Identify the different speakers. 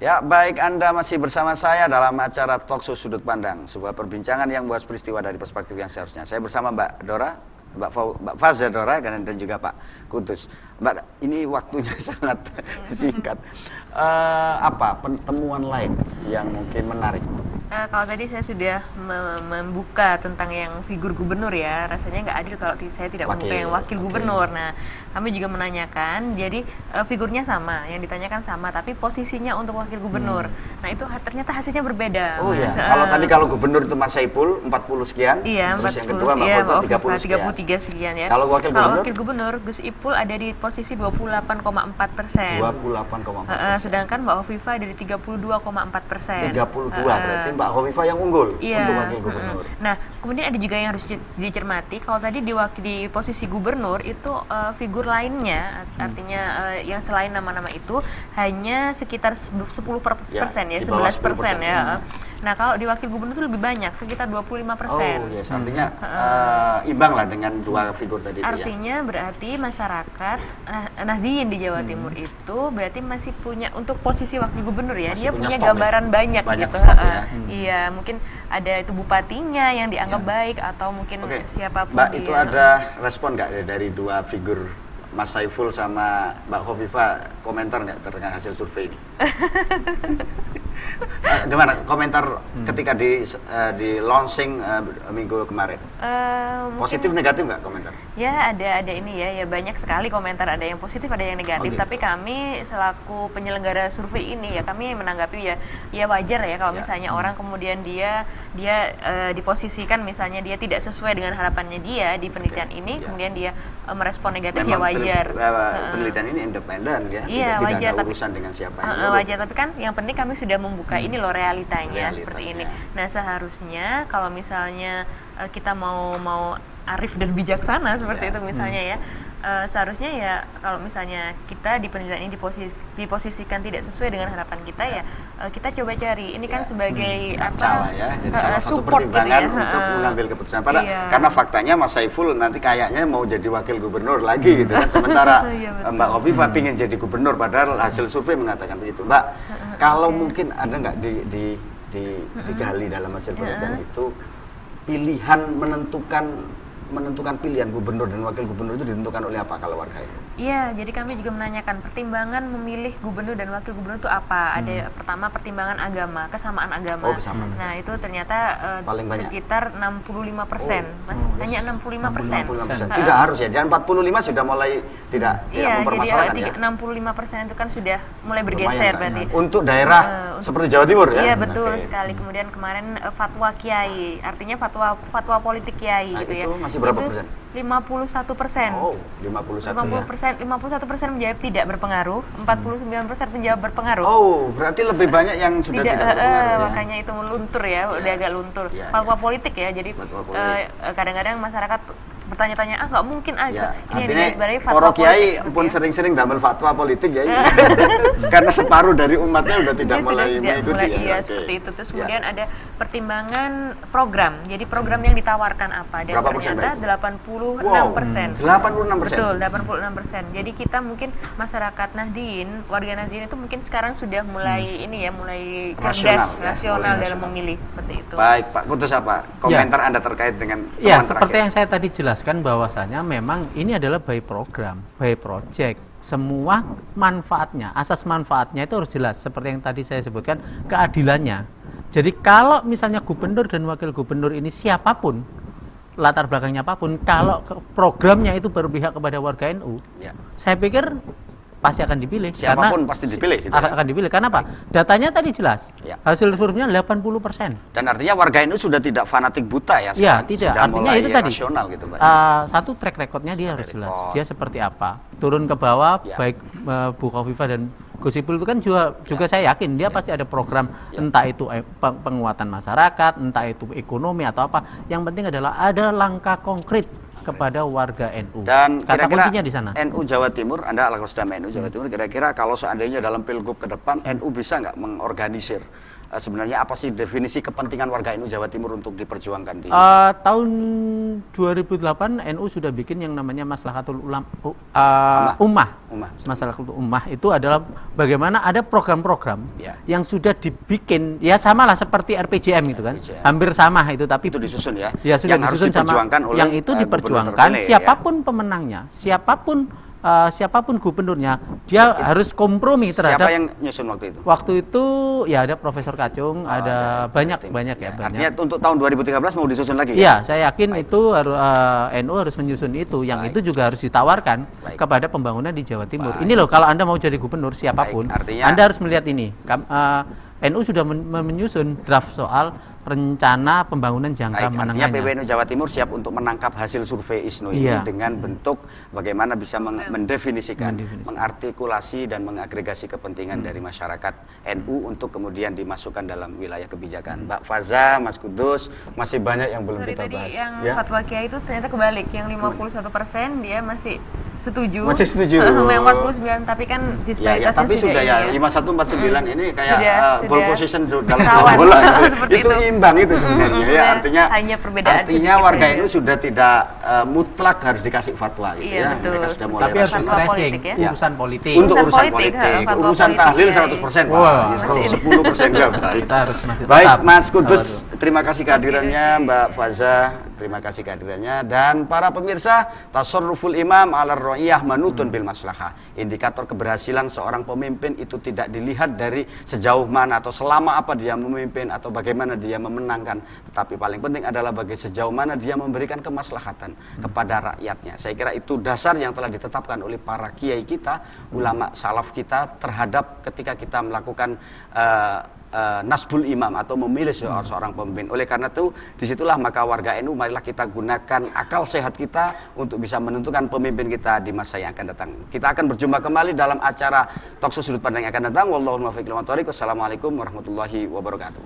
Speaker 1: Ya, baik, Anda masih bersama saya dalam acara Talkshow Sudut Pandang, sebuah perbincangan yang membuat peristiwa dari perspektif yang seharusnya. Saya bersama Mbak Dora, Mbak Fazza Dora, dan juga Pak Kudus. Mbak, ini waktunya sangat singkat. Apa pertemuan lain yang mungkin menarik?
Speaker 2: Kalau tadi saya sudah membuka tentang yang figur gubernur ya, rasanya nggak adil kalau saya tidak membuka yang wakil gubernur. Nah, kami juga menanyakan, jadi figurnya sama, yang ditanyakan sama, tapi posisinya untuk wakil gubernur. Nah, itu ternyata hasilnya berbeda.
Speaker 1: Oh iya, kalau gubernur itu Mas Saipul 40 sekian,
Speaker 2: iya,
Speaker 1: terus
Speaker 2: 40,
Speaker 1: yang kedua Mbak Hovifah
Speaker 2: 33 sekian ya.
Speaker 1: Kalau wakil
Speaker 2: gubernur Gus Ipul ada di posisi 28,4%.
Speaker 1: 28,4%.
Speaker 2: Sedangkan Mbak Hovifah ada di 32,4%.
Speaker 1: 32 berarti Mbak Hovifah yang unggul untuk wakil gubernur.
Speaker 2: Nah, kemudian ada juga yang harus dicermati. Kalau tadi di posisi gubernur itu figur lainnya, artinya yang selain nama-nama itu hanya sekitar 10% ya, 11% ya. Nah, kalau di wakil gubernur itu lebih banyak, sekitar 25%.
Speaker 1: Oh, yes. Artinya imbang lah dengan dua figur tadi itu ya.
Speaker 2: Artinya berarti masyarakat Nahdien di Jawa Timur itu berarti masih punya, untuk posisi wakil gubernur ya, dia punya gambaran banyak gitu. Iya, mungkin ada itu bupatinya yang dianggap baik atau mungkin siapapun.
Speaker 1: Mbak, itu ada respon nggak dari dua figur Mas Saiful sama Mbak Hovifah, komentar nggak terkait hasil survei ini? Gimana komentar ketika di launching minggu kemarin? Positif negatif nggak komentar?
Speaker 2: Ya ada ini ya banyak sekali komentar, ada yang positif ada yang negatif. Tapi kami selaku penyelenggara survei ini ya kami menanggapi ya wajar ya kalau misalnya orang kemudian dia diposisikan misalnya dia tidak sesuai dengan harapannya dia di penelitian ini, kemudian dia merespon negatif. Memang ya wajar.
Speaker 1: Penelitian ini independen ya, tidak ada urusan dengan siapa yang
Speaker 2: wajar. Tapi kan yang penting kami sudah membuka ini loh realitanya seperti ini. Nah, seharusnya kalau misalnya kita mau arif dan bijaksana seperti itu misalnya ya, seharusnya ya kalau misalnya kita di penelitian ini diposisikan tidak sesuai dengan harapan kita ya kita coba cari ini kan sebagai
Speaker 1: salah ya, jadi salah satu pertimbangan gitu untuk mengambil keputusan. Karena faktanya Mas Saiful nanti kayaknya mau jadi wakil gubernur lagi gitu kan, sementara Mbak Hovifah pingin jadi gubernur, padahal hasil survei mengatakan begitu. Mbak, kalau mungkin ada nggak digali dalam hasil penelitian itu pilihan menentukan pilihan gubernur dan wakil gubernur itu ditentukan oleh apa kalau warga itu?
Speaker 2: Iya, jadi kami juga menanyakan pertimbangan memilih gubernur dan wakil gubernur itu apa. Ada pertama pertimbangan agama, kesamaan agama. Nah, itu ternyata sekitar 65%. Hanya 65%.
Speaker 1: Tidak harus ya, jangan 45 sudah mulai tidak mempermasalahkan ya.
Speaker 2: 65% itu kan sudah mulai bergeser berarti.
Speaker 1: Untuk daerah seperti Jawa Timur ya?
Speaker 2: Iya, betul sekali. Kemudian kemarin fatwa kiai, artinya fatwa politik kiai gitu ya.
Speaker 1: Itu masih berapa persen?
Speaker 2: 51%.
Speaker 1: Oh, 51%.
Speaker 2: 51% menjawab tidak berpengaruh, 49% menjawab berpengaruh.
Speaker 1: Oh, berarti lebih banyak yang sudah tidak berpengaruh.
Speaker 2: Makanya itu meluntur ya, udah agak luntur. Fatwa politik ya, jadi kadang-kadang masyarakat bertanya-tanya, nggak mungkin aja.
Speaker 1: Artinya para kiai pun sering-sering damel fatwa politik ya, karena separuh dari umatnya udah tidak mulai mengikuti ya.
Speaker 2: Seperti itu. Terus kemudian ada pertimbangan program. Jadi program yang ditawarkan apa? Dan
Speaker 1: berapa persen?
Speaker 2: Ternyata 86%.
Speaker 1: 86%.
Speaker 2: Betul, 86%. Jadi kita mungkin masyarakat Nahdien, warga Nahdien itu mungkin sekarang sudah mulai mulai cerdas, rasional dalam memilih seperti itu.
Speaker 1: Baik, Pak Kudus, apa komentar Anda terkait dengan
Speaker 3: teman seperti yang saya tadi jelaskan bahwasanya memang ini adalah by program, by project. Semua manfaatnya, asas manfaatnya itu harus jelas. Seperti yang tadi saya sebutkan, keadilannya. Jadi kalau misalnya gubernur dan wakil gubernur ini siapapun, latar belakangnya apapun, kalau programnya itu berpihak kepada warga NU, saya pikir pasti akan dipilih.
Speaker 1: Siapapun pasti dipilih gitu ya?
Speaker 3: Akan dipilih. Karena apa? Datanya tadi jelas. Hasil surveinya 80%.
Speaker 1: Dan artinya warga NU sudah tidak fanatik buta ya sekarang?
Speaker 3: Tidak.
Speaker 1: Sudah
Speaker 3: artinya
Speaker 1: mulai
Speaker 3: itu tadi.
Speaker 1: Rasional gitu, Mbak.
Speaker 3: Satu track recordnya dia harus jelas. Dia seperti apa. Turun ke bawah, baik Bu Hovifah dan Gus Ipul itu kan juga saya yakin dia pasti ada program, entah itu penguatan masyarakat, entah itu ekonomi atau apa. Yang penting adalah ada langkah konkret kepada warga NU.
Speaker 1: Dan
Speaker 3: kata
Speaker 1: kira-kira
Speaker 3: kuncinya di sana.
Speaker 1: NU Jawa Timur, Anda alasan NU Jawa Timur, kira-kira kalau seandainya dalam pilgub ke depan NU bisa nggak mengorganisir sebenarnya apa sih definisi kepentingan warga NU Jawa Timur untuk diperjuangkan di
Speaker 3: tahun 2008 NU sudah bikin yang namanya Maslahatul Ummah. Maslahatul Ummah itu adalah bagaimana ada program-program yang sudah dibikin ya samalah seperti RPJM gitu kan. Hampir sama itu, tapi
Speaker 1: itu disusun ya.
Speaker 3: Ya sudah
Speaker 1: yang
Speaker 3: disusun
Speaker 1: harus diperjuangkan
Speaker 3: sama
Speaker 1: oleh
Speaker 3: yang itu diperjuangkan siapapun pemenangnya, siapapun gubernurnya, dia harus kompromi terhadap.
Speaker 1: Siapa yang nyusun waktu itu?
Speaker 3: Waktu itu ya ada Profesor Kacung, ada banyak ya. Banyak.
Speaker 1: Artinya untuk tahun 2013 mau disusun lagi
Speaker 3: ya? Iya, saya yakin itu harus NU harus menyusun itu. Yang itu juga harus ditawarkan kepada pembangunan di Jawa Timur. Ini loh, kalau Anda mau jadi gubernur siapapun, artinya Anda harus melihat ini. NU sudah menyusun draft soal rencana pembangunan jangka menengahnya.
Speaker 1: Artinya PWNU Jawa Timur siap untuk menangkap hasil survei ISNU ini dengan bentuk bagaimana bisa mendefinisikan, mengartikulasi dan mengagregasi kepentingan dari masyarakat NU untuk kemudian dimasukkan dalam wilayah kebijakan. Mbak Faza, Mas Kudus, masih banyak yang belum kita bahas.
Speaker 2: Yang fatwa Kiai itu ternyata kebalik, yang 51% dia masih setuju.
Speaker 1: Masih setuju.
Speaker 2: Yang 49, tapi kan disparitasnya
Speaker 1: tapi sudah ya 51-49 ini kayak ball position dalam
Speaker 2: sepak
Speaker 1: bola itu imbang itu sebenarnya ya, artinya warga NU sudah tidak mutlak harus dikasih fatwa gitu ya.
Speaker 3: Mereka sudah mulai tapi harus stressing urusan politik.
Speaker 1: Untuk urusan politik, urusan tahlil 100% Pak. 10% enggak baik. Baik, Mas Kudus, terima kasih kehadirannya, Mbak Faza, terima kasih kehadirannya, dan para pemirsa, tasarruful imam ala ra'iyah manutun bil maslahah. Indikator keberhasilan seorang pemimpin itu tidak dilihat dari sejauh mana atau selama apa dia memimpin atau bagaimana dia memenangkan, tetapi paling penting adalah sejauh mana dia memberikan kemaslahatan kepada rakyatnya. Saya kira itu dasar yang telah ditetapkan oleh para kiai kita, ulama salaf kita terhadap ketika kita melakukan nasbul imam atau memilih seorang pemimpin. Oleh karena itu, disitulah maka warga NU marilah kita gunakan akal sehat kita untuk bisa menentukan pemimpin kita di masa yang akan datang. Kita akan berjumpa kembali dalam acara Talkshow Sudut Pandang yang akan datang. Wallahu muwaffiq ila aqwamit thoriq. Wassalamualaikum warahmatullahi wabarakatuh.